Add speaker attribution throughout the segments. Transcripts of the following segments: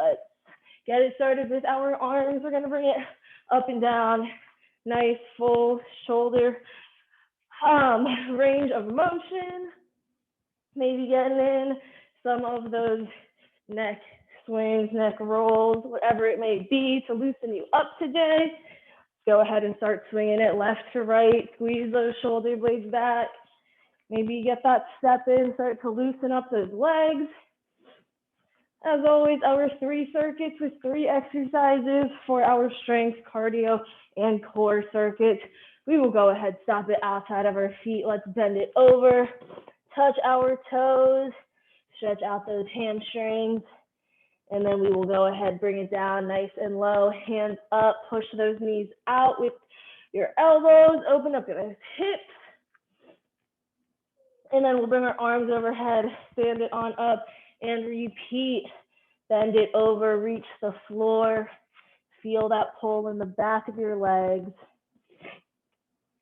Speaker 1: let's get it started with our arms. We're gonna bring it up and down, nice full shoulder range of motion. Maybe getting in some of those neck swings, neck rolls, whatever it may be to loosen you up today. Go ahead and start swinging it left to right, squeeze those shoulder blades back. Maybe get that step in, start to loosen up those legs. As always, our 3 circuits with 3 exercises for our strength, cardio, and core circuit. We will go ahead, stop it outside of our feet. Let's bend it over, touch our toes, stretch out those hamstrings, and then we will go ahead, bring it down nice and low, hands up, push those knees out with your elbows, open up those hips, and then we'll bring our arms overhead, stand it on up, and repeat. Bend it over, reach the floor, feel that pull in the back of your legs.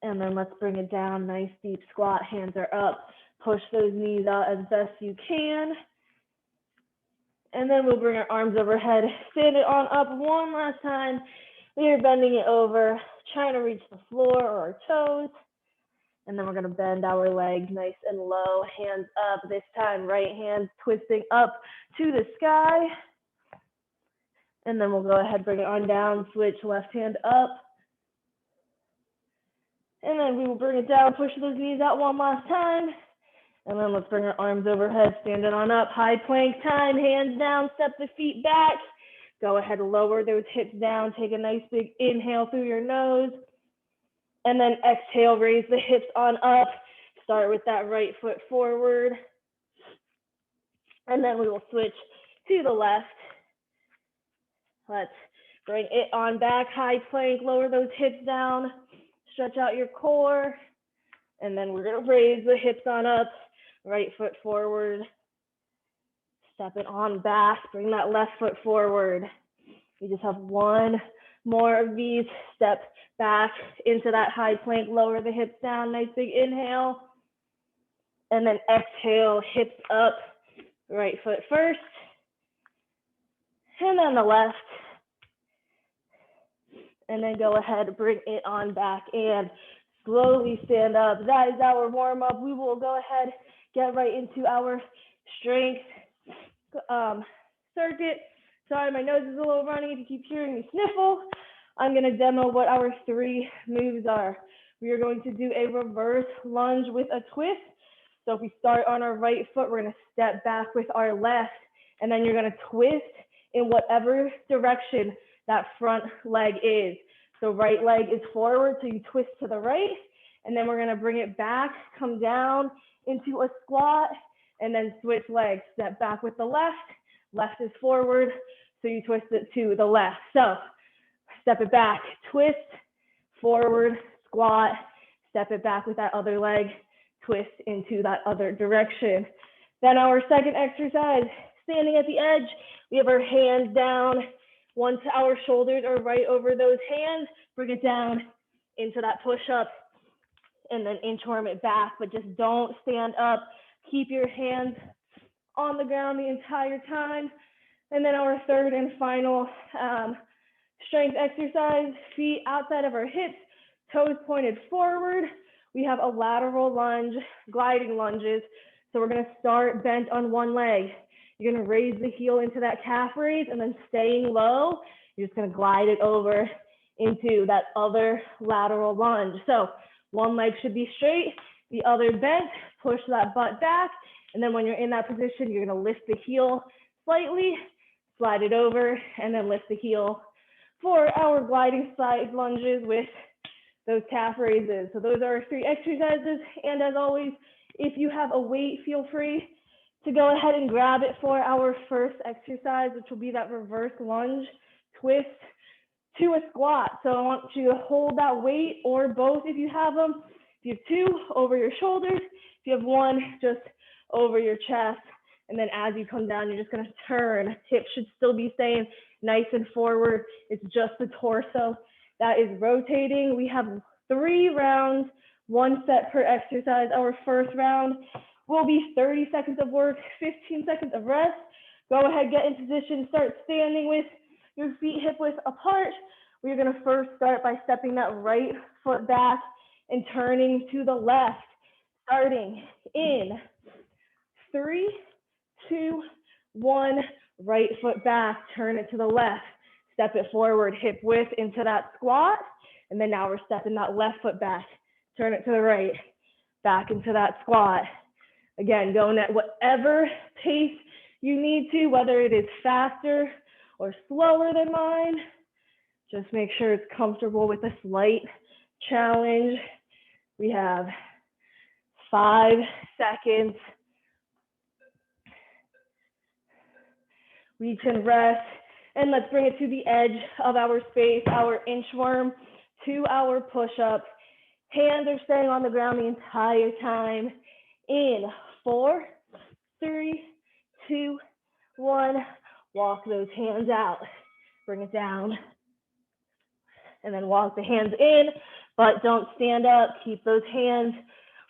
Speaker 1: And then let's bring it down, nice deep squat, hands are up, push those knees out as best you can. And then we'll bring our arms overhead, stand it on up one last time. We are bending it over, trying to reach the floor or our toes. And then we're gonna bend our legs nice and low, hands up. This time, right hand twisting up to the sky. And then we'll go ahead, bring it on down, switch left hand up. And then we will bring it down, push those knees out one last time. And then let's bring our arms overhead, stand it on up, high plank time, hands down, step the feet back. Go ahead, lower those hips down, take a nice big inhale through your nose. And then exhale, raise the hips on up. Start with that right foot forward. And then we will switch to the left. Let's bring it on back, high plank, lower those hips down, stretch out your core. And then we're gonna raise the hips on up, right foot forward. Step it on back, bring that left foot forward. We just have one more of these. Step back into that high plank, lower the hips down, nice big inhale. And then exhale, hips up, right foot first. And then the left. And then go ahead, bring it on back and slowly stand up. That is our warm up. We will go ahead, get right into our strength circuit. Sorry, my nose is a little runny. If you keep hearing me sniffle, I'm gonna demo what our 3 moves are. We are going to do a reverse lunge with a twist. So if we start on our right foot, we're gonna step back with our left, and then you're gonna twist in whatever direction that front leg is. So right leg is forward, so you twist to the right, and then we're gonna bring it back, come down into a squat, and then switch legs. Step back with the left, left is forward, so you twist it to the left. So step it back, twist, forward, squat, step it back with that other leg, twist into that other direction. Then our second exercise, standing at the edge, we have our hands down. Once our shoulders are right over those hands, bring it down into that push-up and then inchworm it back, but just don't stand up. Keep your hands on the ground the entire time. And then our third and final strength exercise, feet outside of our hips, toes pointed forward. We have a lateral lunge, gliding lunges. So we're gonna start bent on one leg. You're gonna raise the heel into that calf raise and then staying low, you're just gonna glide it over into that other lateral lunge. So one leg should be straight, the other bent, push that butt back. And then when you're in that position, you're gonna lift the heel slightly, slide it over, and then lift the heel for our gliding side lunges with those calf raises. So those are our 3 exercises. And as always, if you have a weight, feel free to go ahead and grab it for our first exercise, which will be that reverse lunge twist to a squat. So I want you to hold that weight or both if you have them. If you have 2, over your shoulders. If you have 1, just over your chest. And then as you come down, you're just gonna turn. Hips should still be staying nice and forward. It's just the torso that is rotating. We have 3 rounds, 1 set per exercise. Our first round will be 30 seconds of work, 15 seconds of rest. Go ahead, get in position, start standing with your feet hip width apart. We're gonna first start by stepping that right foot back and turning to the left. Starting in 3, 2, 1, right foot back, turn it to the left. Step it forward, hip width into that squat. And then now we're stepping that left foot back, turn it to the right, back into that squat. Again, going at whatever pace you need to, whether it is faster or slower than mine. Just make sure it's comfortable with a slight challenge. We have 5 seconds. We can rest, and let's bring it to the edge of our space, our inchworm, 2 hour push-ups. Hands are staying on the ground the entire time. In 4, 3, 2, 1. Walk those hands out. Bring it down. And then walk the hands in, but don't stand up. Keep those hands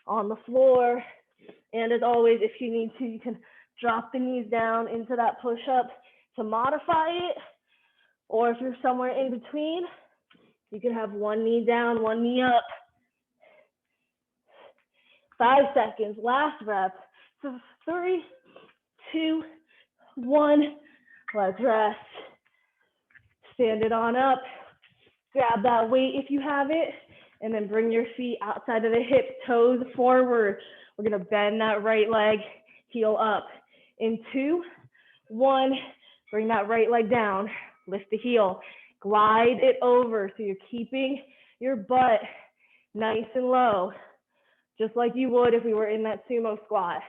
Speaker 1: on the floor. And as always, if you need to, you can drop the knees down into that push-up to modify it. Or if you're somewhere in between, you can have one knee down, one knee up. 5 seconds, last rep. So 3, 2, 1. Let's rest. Stand it on up. Grab that weight if you have it, and then bring your feet outside of the hips, toes forward. We're gonna bend that right leg, heel up. In 2, 1, bring that right leg down, lift the heel, glide it over. So you're keeping your butt nice and low, just like you would if we were in that sumo squat.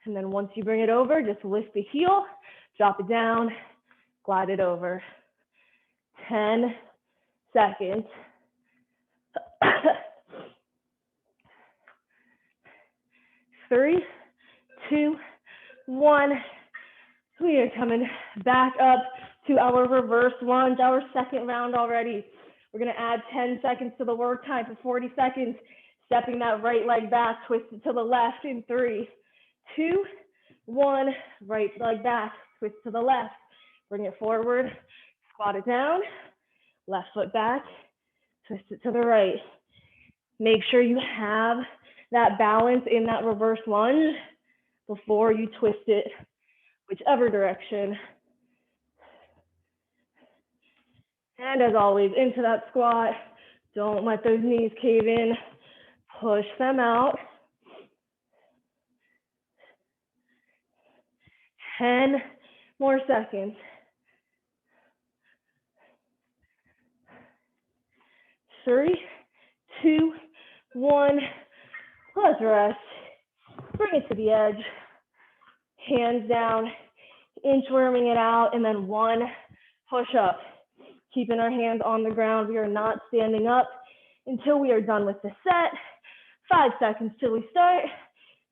Speaker 1: And then once you bring it over, just lift the heel, drop it down, glide it over. 10 seconds. 3, 2, 1. We are coming back up to our reverse lunge, our second round already. We're gonna add 10 seconds to the work time for 40 seconds. Stepping that right leg back, twist it to the left in 3, 2, 1. Right leg back, twist to the left. Bring it forward, squat it down, left foot back, twist it to the right. Make sure you have that balance in that reverse lunge before you twist it, whichever direction. And as always, into that squat. Don't let those knees cave in. Push them out. 10 more seconds. 3, 2, 1. Let's rest. Bring it to the edge. Hands down, inchworming it out, and then 1 push up. Keeping our hands on the ground. We are not standing up until we are done with the set. 5 seconds till we start.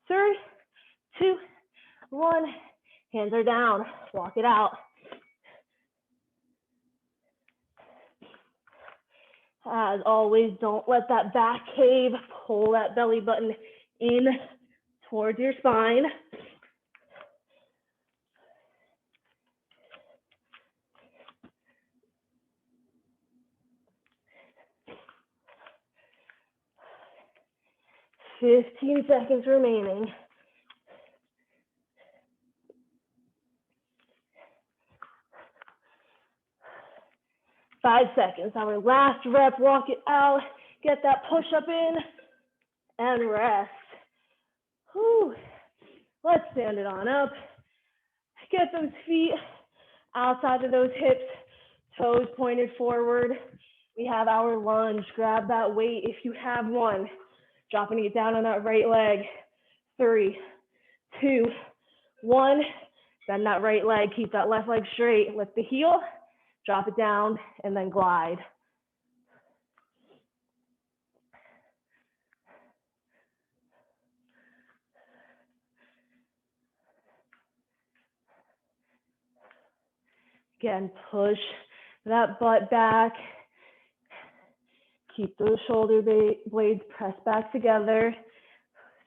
Speaker 1: 3, 2, 1. Hands are down. Walk it out. As always, don't let that back cave. Pull that belly button in towards your spine. Fifteen seconds remaining. 5 seconds. Our last rep, walk it out. Get that push up in and rest. Whew. Let's stand it on up. Get those feet outside of those hips, toes pointed forward. We have our lunge. Grab that weight if you have one. Dropping it down on that right leg. 3, 2, 1. Bend that right leg. Keep that left leg straight. Lift the heel. Drop it down and then glide. Again, push that butt back. Keep those shoulder blades pressed back together,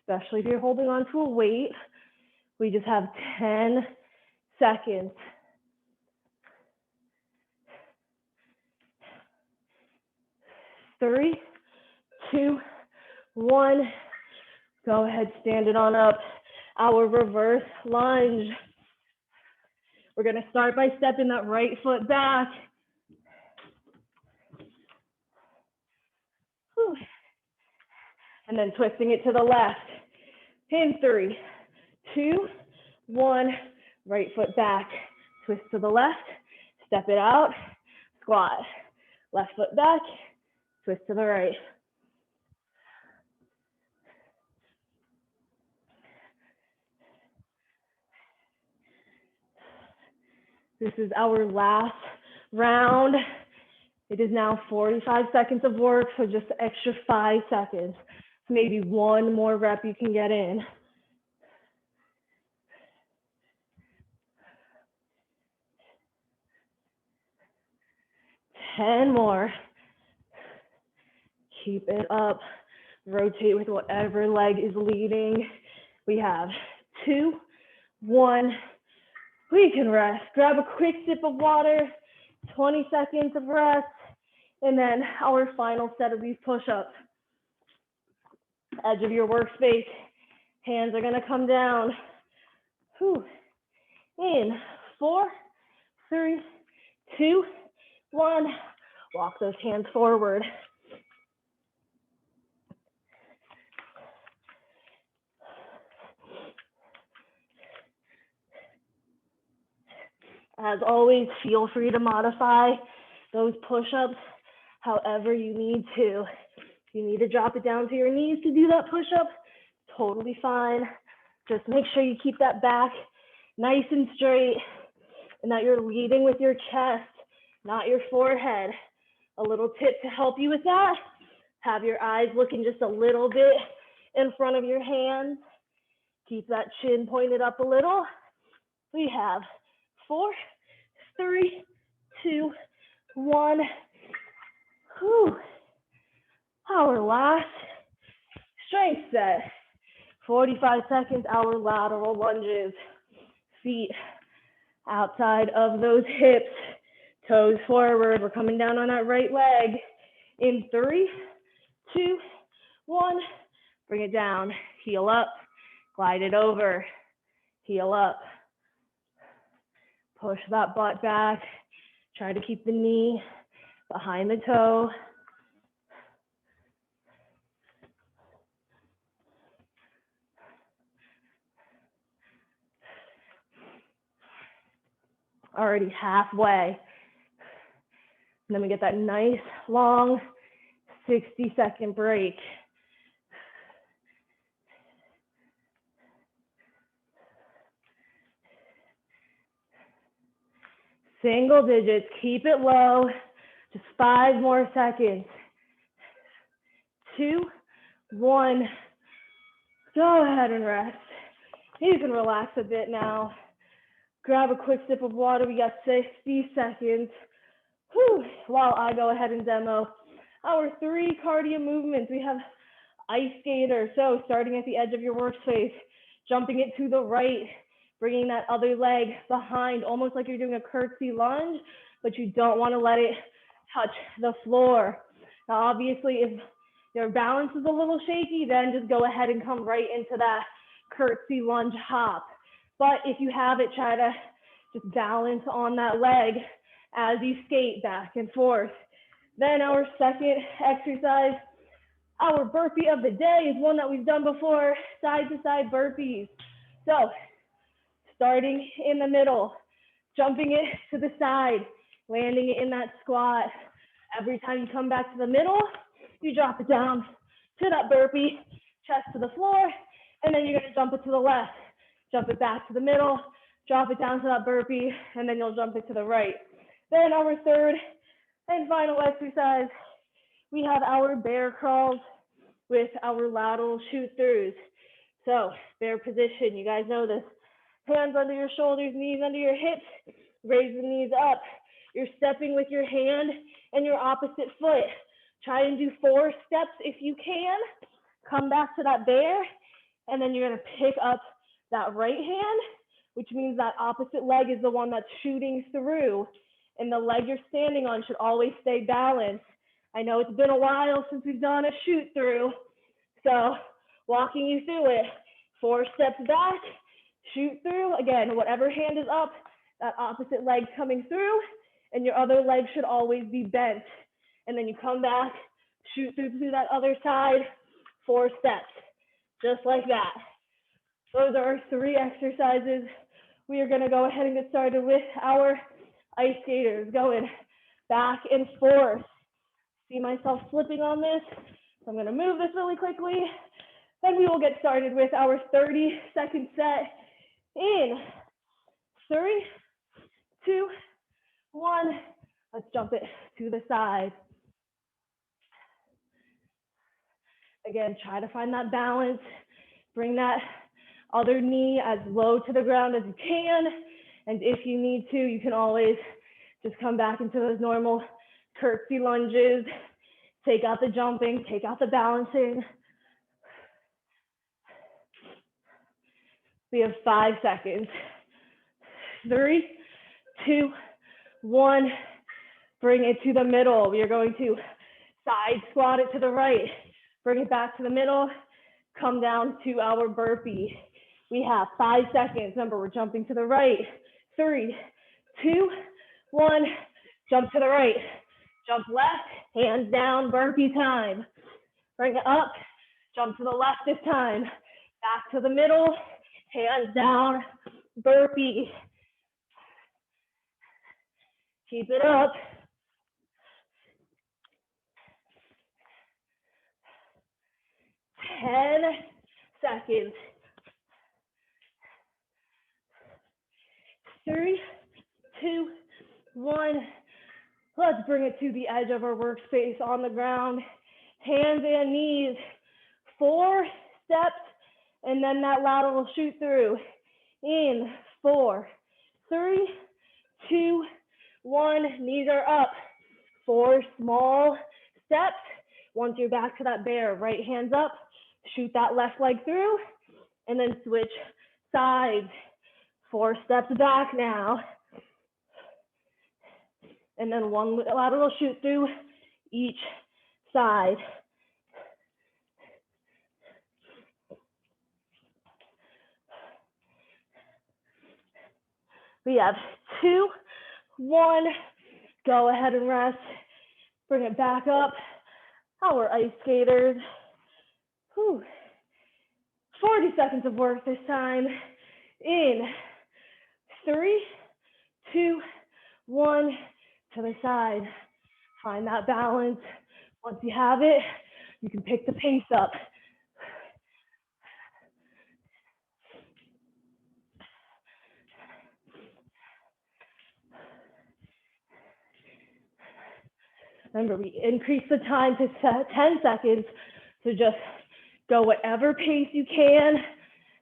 Speaker 1: especially if you're holding on to a weight. We just have 10 seconds. 3, 2, 1. Go ahead, stand it on up. Our reverse lunge. We're gonna start by stepping that right foot back. Whew. And then twisting it to the left. In 3, 2, 1. Right foot back. Twist to the left. Step it out. Squat. Left foot back. Twist to the right. This is our last round. It is now 45 seconds of work, so just an extra 5 seconds. Maybe one more rep you can get in. 10 more. Keep it up. Rotate with whatever leg is leading. We have 2, 1. We can rest. Grab a quick sip of water, 20 seconds of rest, and then our final set of these push-ups. Edge of your workspace. Hands are gonna come down. Whew. In 4, 3, 2, 1. Walk those hands forward. As always, feel free to modify those push-ups however you need to. If you need to drop it down to your knees to do that push-up, totally fine. Just make sure you keep that back nice and straight and that you're leading with your chest, not your forehead. A little tip to help you with that, have your eyes looking just a little bit in front of your hands. Keep that chin pointed up a little. We have 4, 3, 2, 1. Whew. Our last strength set. 45 seconds, our lateral lunges. Feet outside of those hips. Toes forward. We're coming down on that right leg. In 3, 2, 1. Bring it down. Heel up. Glide it over. Heel up. Push that butt back. Try to keep the knee behind the toe. Already halfway. And then we get that nice long 60-second break. Single digits, keep it low. Just 5 more seconds. 2, 1. Go ahead and rest. You can relax a bit now. Grab a quick sip of water. We got 60 seconds. Whew. While I go ahead and demo our 3 cardio movements. We have ice skater. So starting at the edge of your workspace, jumping it to the right, bringing that other leg behind, almost like you're doing a curtsy lunge, but you don't want to let it touch the floor. Now, obviously, if your balance is a little shaky, then just go ahead and come right into that curtsy lunge hop. But if you have it, try to just balance on that leg as you skate back and forth. Then our second exercise, our burpee of the day, is one that we've done before, side to side burpees. So starting in the middle, jumping it to the side, landing it in that squat. Every time you come back to the middle, you drop it down to that burpee, chest to the floor, and then you're gonna jump it to the left. Jump it back to the middle, drop it down to that burpee, and then you'll jump it to the right. Then our third and final exercise, we have our bear crawls with our lateral shoot throughs. So bear position, you guys know this. Hands under your shoulders, knees under your hips, raise the knees up. You're stepping with your hand and your opposite foot. Try and do 4 steps if you can. Come back to that bear, and then you're gonna pick up that right hand, which means that opposite leg is the one that's shooting through, and the leg you're standing on should always stay balanced. I know it's been a while since we've done a shoot through, so walking you through it. 4 steps back, shoot through. Again, whatever hand is up, that opposite leg coming through, and your other leg should always be bent. And then you come back, shoot through to that other side, 4 steps, just like that. Those are our 3 exercises. We are going to go ahead and get started with our ice skaters, going back and forth. See myself flipping on this. So I'm going to move this really quickly. Then we will get started with our 30-second set in 3, 2, 1. Let's jump it to the side. Again, try to find that balance. Bring that other knee as low to the ground as you can. And if you need to, you can always just come back into those normal curtsy lunges. Take out the jumping, take out the balancing. We have 5 seconds. 3, 2, 1. Bring it to the middle. We are going to side squat it to the right. Bring it back to the middle. Come down to our burpee. We have 5 seconds. Remember, we're jumping to the right. 3, 2, 1. Jump to the right. Jump left, hands down, burpee time. Bring it up, jump to the left this time. Back to the middle, hands down, burpee. Keep it up. 10 seconds. 3, 2, 1. Let's bring it to the edge of our workspace on the ground. Hands and knees. 4 steps, and then that lateral shoot through. In 4, 3, 2, 1. Knees are up. 4 small steps. Once you're back to that bear, right hand's up. Shoot that left leg through, and then switch sides. 4 steps back now. And then 1 lateral shoot through each side. We have 2, 1. Go ahead and rest. Bring it back up. Our ice skaters. 40 seconds of work this time. In 3, 2, 1. To the side. Find that balance. Once you have it, you can pick the pace up. Remember, we increase the time to 10 seconds, so just go whatever pace you can.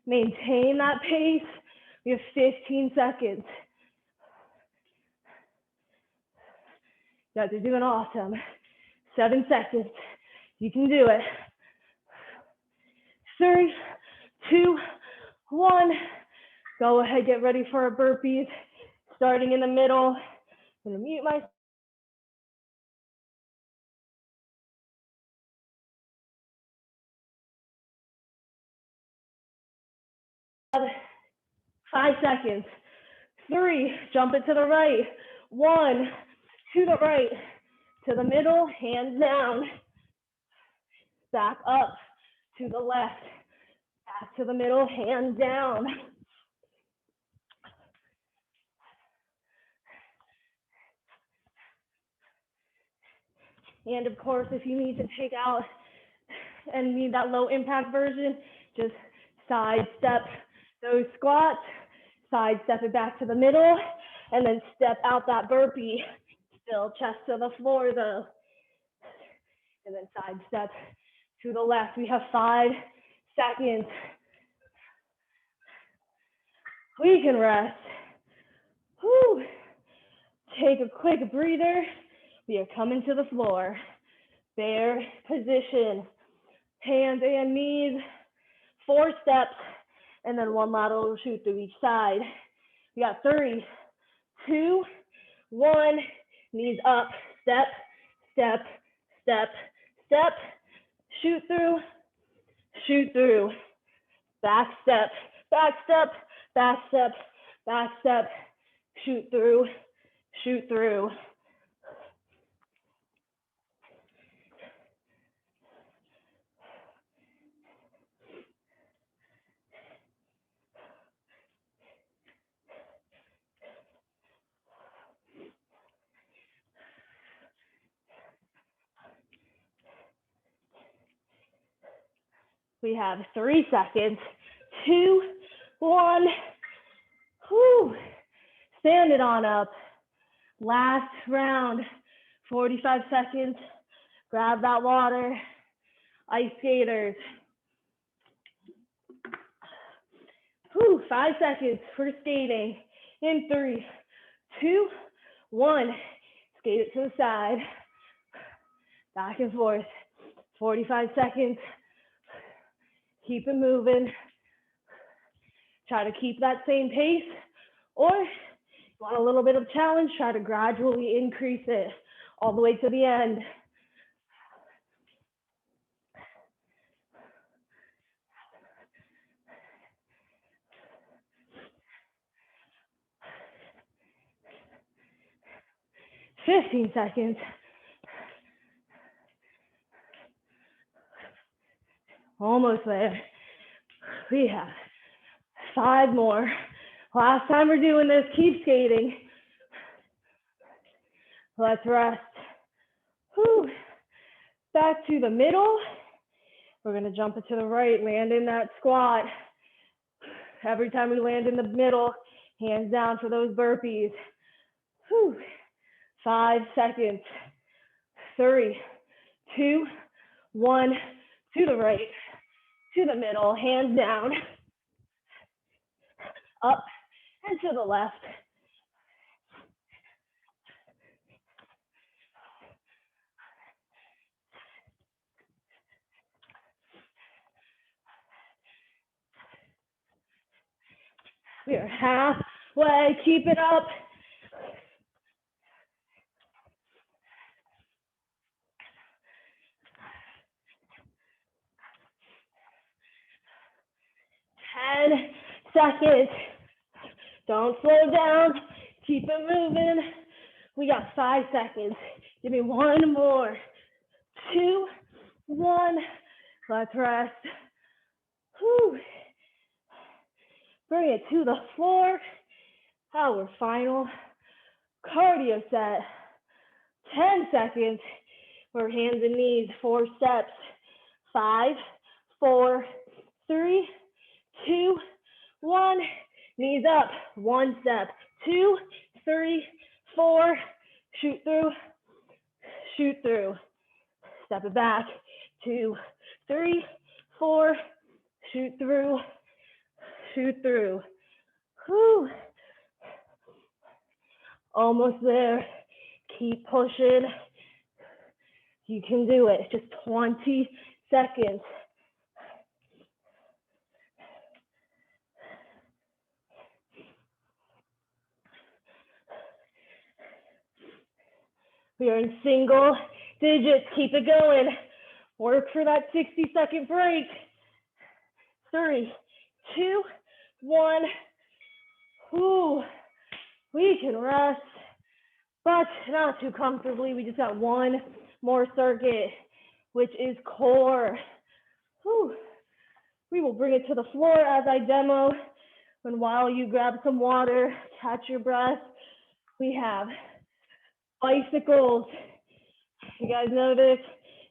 Speaker 1: Maintain that pace. We have 15 seconds. You guys are doing awesome. 7 seconds. You can do it. 3, 2, 1. Go ahead, get ready for our burpees. Starting in the middle. I'm going to mute myself. 5 seconds. 3, jump it to the right. 1, to the right, to the middle, hands down. Back up to the left, back to the middle, hands down. And of course, if you need to take out and need that low impact version, just side step those squats, side step it back to the middle, and then step out that burpee. Still chest to the floor though. And then side step to the left. We have 5 seconds. We can rest. Whew. Take a quick breather. We are coming to the floor. Bear position. Hands and knees. 4 steps. and then one lateral shoot through each side. We got 3, 2, 1, knees up, step, step, step, step, shoot through, back step, back step, back step, back step, shoot through, shoot through. We have 3 seconds. 2, 1. Whew. Stand it on up. Last round. 45 seconds. Grab that water. Ice skaters. Whew. 5 seconds for skating. In 3, 2, 1. Skate it to the side. Back and forth. 45 seconds. Keep it moving. Try to keep that same pace, or if you want a little bit of challenge, try to gradually increase it all the way to the end. "15 seconds. Almost there. We have 5 more. Last time we're doing this, keep skating. Let's rest. Whew. Back to the middle. We're gonna jump it to the right, land in that squat. Every time we land in the middle, hands down for those burpees. Whew. 5 seconds. 3, 2, 1. To the right, to the middle, hands down, up and to the left. We are halfway, keep it up. Ten seconds. Don't slow down, keep it moving. We got 5 seconds. Give me 1 more. 2, 1. Let's rest. Whew. Bring it to the floor. Our final cardio set. 10 seconds. We're hands and knees, 4 steps. 5, 4, 3, 2, 1. Knees up, 1 step. 2, 3, 4. Shoot through, shoot through. Step it back. 2, 3, 4. Shoot through, shoot through. Whew. Almost there. Keep pushing. You can do it. Just 20 seconds. We are in single digits. Keep it going. Work for that 60-second break. 3, 2, 1. Whew. We can rest, but not too comfortably. We just got 1 more circuit, which is core. Whew. We will bring it to the floor as I demo. And while you grab some water, catch your breath, we have bicycles. You guys know this.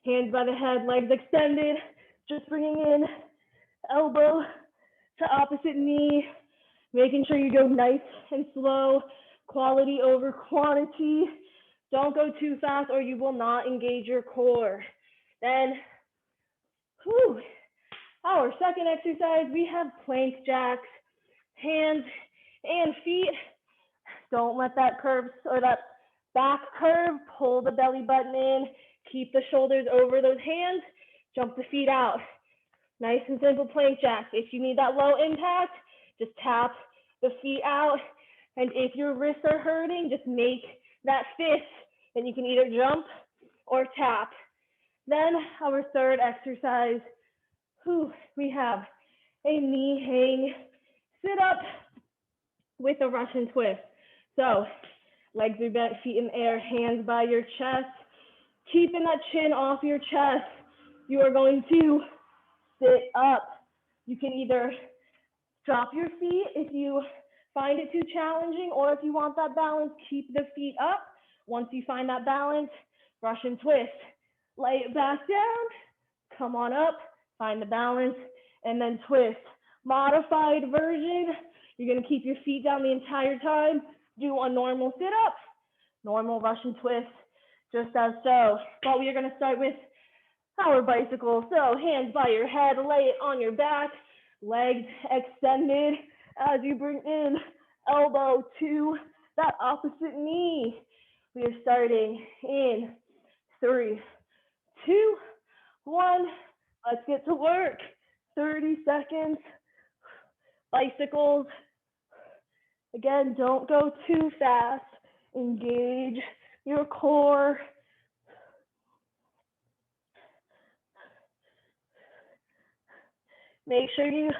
Speaker 1: Hands by the head, legs extended. Just bringing in elbow to opposite knee. Making sure you go nice and slow. Quality over quantity. Don't go too fast or you will not engage your core. Then, whew, our second exercise, we have plank jacks. Hands and feet. Don't let that curve or that back curve pull the belly button in. Keep the shoulders over those hands. Jump the feet out. Nice and simple plank jacks. If you need that low impact, just tap the feet out. And if your wrists are hurting, just make that fist. And you can either jump or tap. Then our third exercise, we have a knee hang sit up with a Russian twist. So legs are bent, feet in the air, hands by your chest. Keeping that chin off your chest, you are going to sit up. You can either drop your feet if you find it too challenging, or if you want that balance, keep the feet up. Once you find that balance, Russian twist. Lay it back down, come on up, find the balance, and then twist. Modified version, you're gonna keep your feet down the entire time. Do a normal sit up, normal Russian twist, just as so. But we are gonna start with our bicycle. So hands by your head, lay it on your back, legs extended as you bring in elbow to that opposite knee. We are starting in 3, 2, 1. Let's get to work. 30 seconds. Bicycles. Again, don't go too fast. Engage your core. Make sure you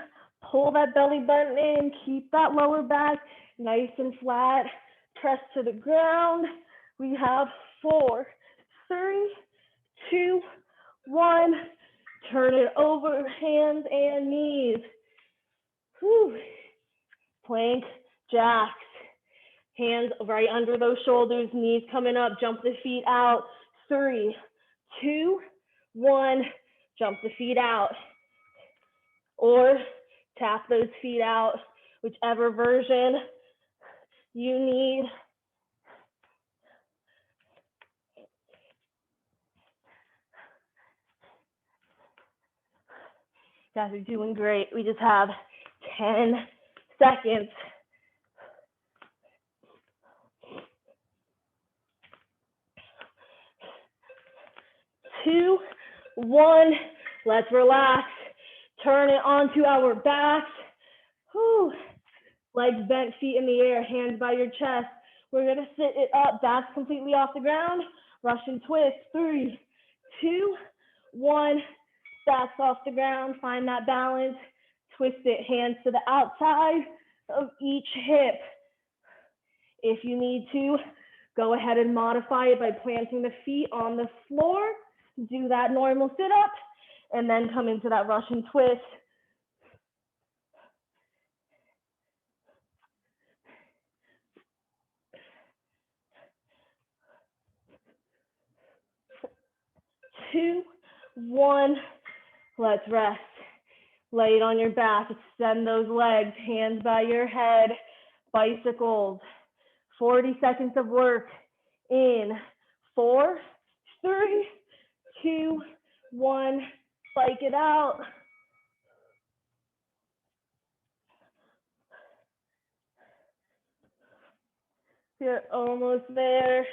Speaker 1: pull that belly button in. Keep that lower back nice and flat. Press to the ground. We have 4, 3, 2, 1. Turn it over, hands and knees. Whew. Plank jacks. Hands right under those shoulders, knees coming up, jump the feet out. 3, 2, 1, jump the feet out. Or tap those feet out, whichever version you need. You guys are doing great. We just have 10 seconds. 2, 1, let's relax. Turn it onto our backs. Whew. Legs bent, feet in the air, hands by your chest. We're gonna sit it up, backs completely off the ground. Russian twist, 3, 2, 1. Backs off the ground, find that balance. Twist it, hands to the outside of each hip. If you need to, go ahead and modify it by planting the feet on the floor. Do that normal sit up, and then come into that Russian twist. Two, 1, let's rest. Lay it on your back, extend those legs, hands by your head, bicycles. 40 seconds of work in 4, 3, 2, 1, spike it out. You're almost there.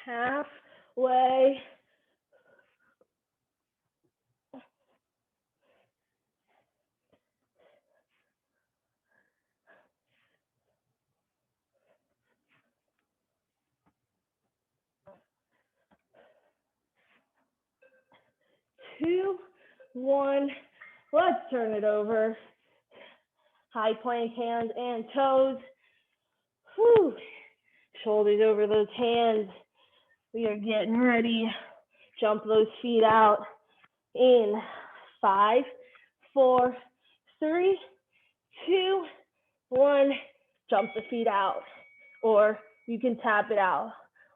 Speaker 1: Halfway. Two, 1, let's turn it over. High plank, hands and toes. Whew. Shoulders over those hands. We are getting ready. Jump those feet out in 5, 4, 3, 2, 1. Jump the feet out, or you can tap it out.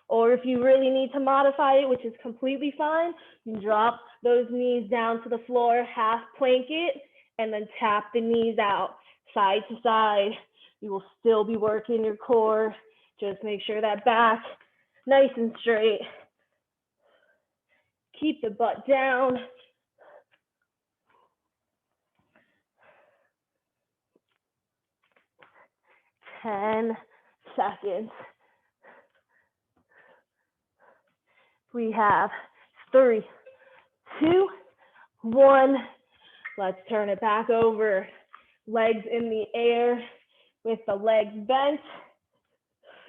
Speaker 1: Or if you really need to modify it, which is completely fine, you can drop those knees down to the floor, half plank it, and then tap the knees out side to side. You will still be working your core. Just make sure that back nice and straight. Keep the butt down. Ten seconds. We have 3, 2, 1. Let's turn it back over. Legs in the air with the legs bent.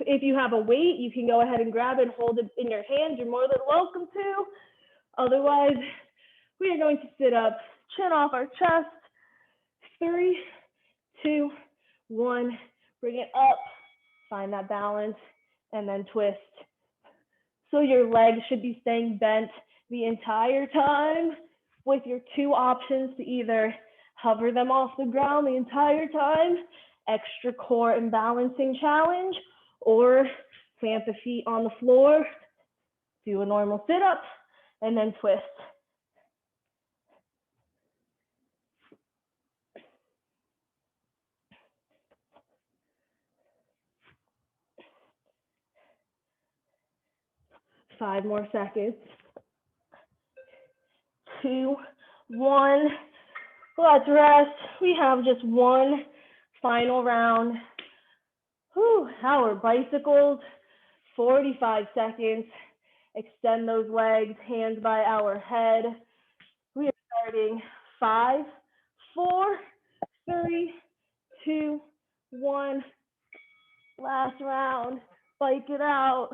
Speaker 1: If you have a weight, you can go ahead and grab it and hold it in your hands. You're more than welcome to. Otherwise, we are going to sit up, chin off our chest. 3, 2, 1. Bring it up. Find that balance and then twist. So your legs should be staying bent the entire time, with your 2 options to either hover them off the ground the entire time, extra core and balancing challenge, or plant the feet on the floor, do a normal sit-up, and then twist. Five more seconds. 2, 1. Let's rest. We have just one final round. Whew, our bicycles, 45 seconds. Extend those legs, hands by our head. We are starting 5, 4, 3, 2, 1. Last round. Bike it out.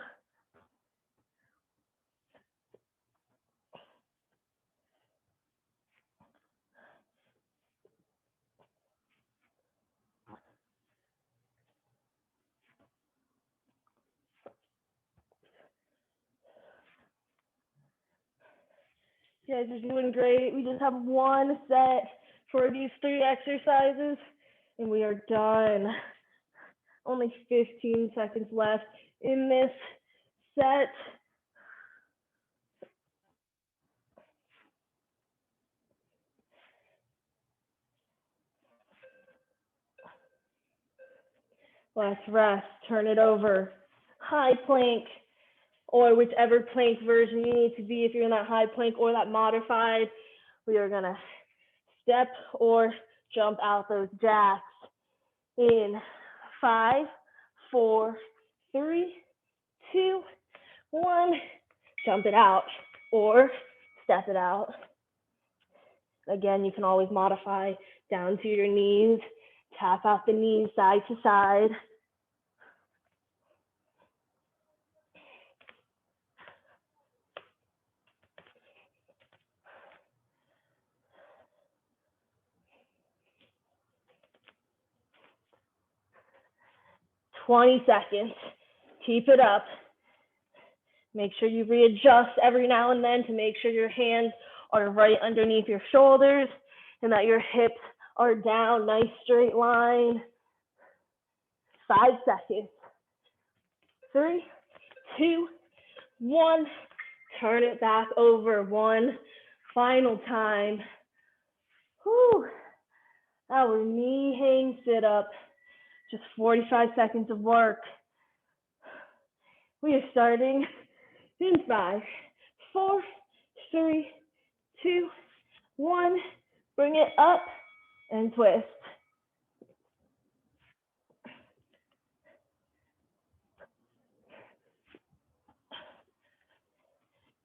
Speaker 1: You guys are doing great. We just have one set for these 3 exercises, and we are done. Only 15 seconds left in this set. Let's rest, turn it over. High plank, or whichever plank version you need to be if you're in that high plank or that modified. We are gonna step or jump out those jacks in 5, 4, 3, 2, 1. Jump it out or step it out. Again, you can always modify down to your knees, tap out the knees side to side. "20 seconds. Keep it up. Make sure you readjust every now and then to make sure your hands are right underneath your shoulders and that your hips are down, nice straight line. 5 seconds. 3, 2, 1. Turn it back over one final time. Whew. Our knee hang sit up. Just 45 seconds of work. We are starting in 5, 4, 3, 2, 1. Bring it up and twist.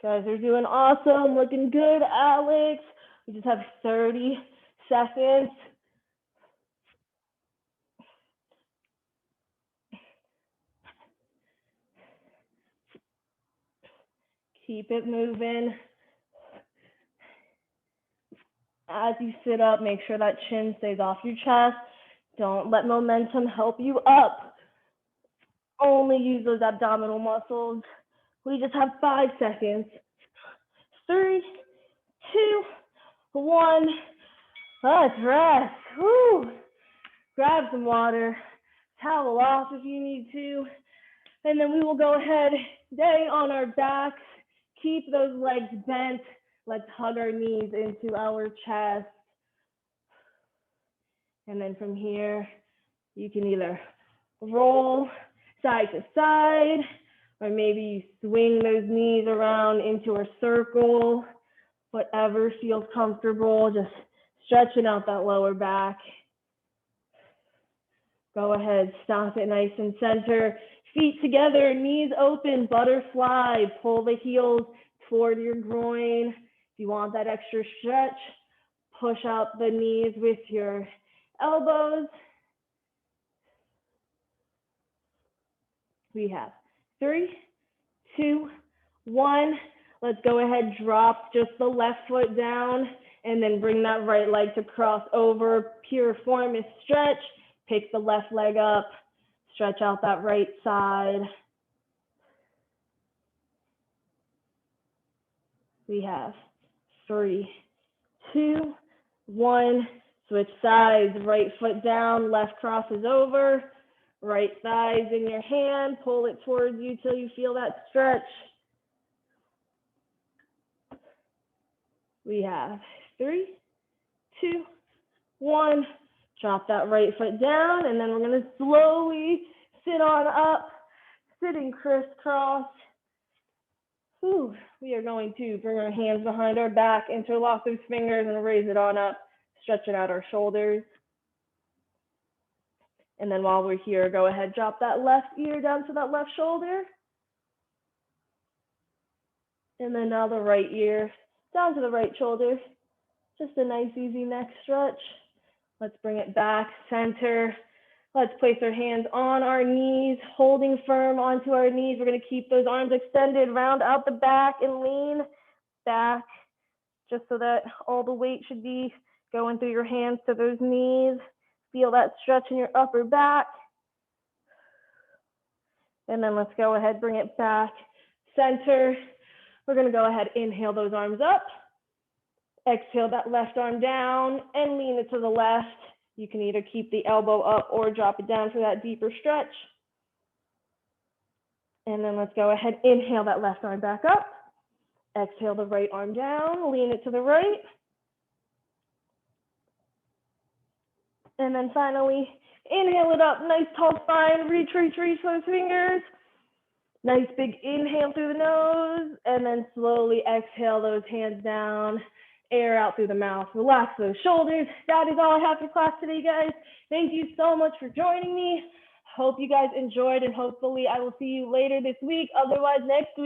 Speaker 1: Guys are doing awesome, looking good, Alex. We just have 30 seconds. Keep it moving. As you sit up, make sure that chin stays off your chest. Don't let momentum help you up. Only use those abdominal muscles. We just have 5 seconds. 3, 2, 1. Let's rest. Woo. Grab some water. Towel off if you need to. And then we will go ahead, stay on our backs. Keep those legs bent. Let's hug our knees into our chest. And then from here, you can either roll side to side, or maybe you swing those knees around into a circle, whatever feels comfortable, just stretching out that lower back. Go ahead, stomp it nice and center. Feet together, knees open, butterfly. Pull the heels toward your groin. If you want that extra stretch, push out the knees with your elbows. We have 3, 2, 1. Let's go ahead, drop just the left foot down, and then bring that right leg to cross over. Piriformis stretch. Pick the left leg up, stretch out that right side. We have 3, 2, 1. Switch sides, right foot down, left crosses over. Right thighs in your hand, pull it towards you till you feel that stretch. We have 3, 2, 1. Drop that right foot down, and then we're going to slowly sit on up, sitting crisscross. We are going to bring our hands behind our back, interlock those fingers, and raise it on up, stretching out our shoulders. And then while we're here, go ahead, drop that left ear down to that left shoulder. And then now the right ear down to the right shoulder. Just a nice, easy neck stretch. Let's bring it back, center. Let's place our hands on our knees, holding firm onto our knees. We're going to keep those arms extended, round out the back and lean back, just so that all the weight should be going through your hands to those knees. Feel that stretch in your upper back. And then let's go ahead, bring it back, center. We're going to go ahead, inhale those arms up. Exhale that left arm down and lean it to the left. You can either keep the elbow up or drop it down for that deeper stretch. And then let's go ahead, inhale that left arm back up. Exhale the right arm down, lean it to the right. And then finally, inhale it up, nice tall spine, reach those fingers. Nice big inhale through the nose, and then slowly exhale those hands down, air out through the mouth. Relax those shoulders. That is all I have for class today, guys. Thank you so much for joining me. Hope you guys enjoyed, and hopefully I will see you later this week, otherwise next week.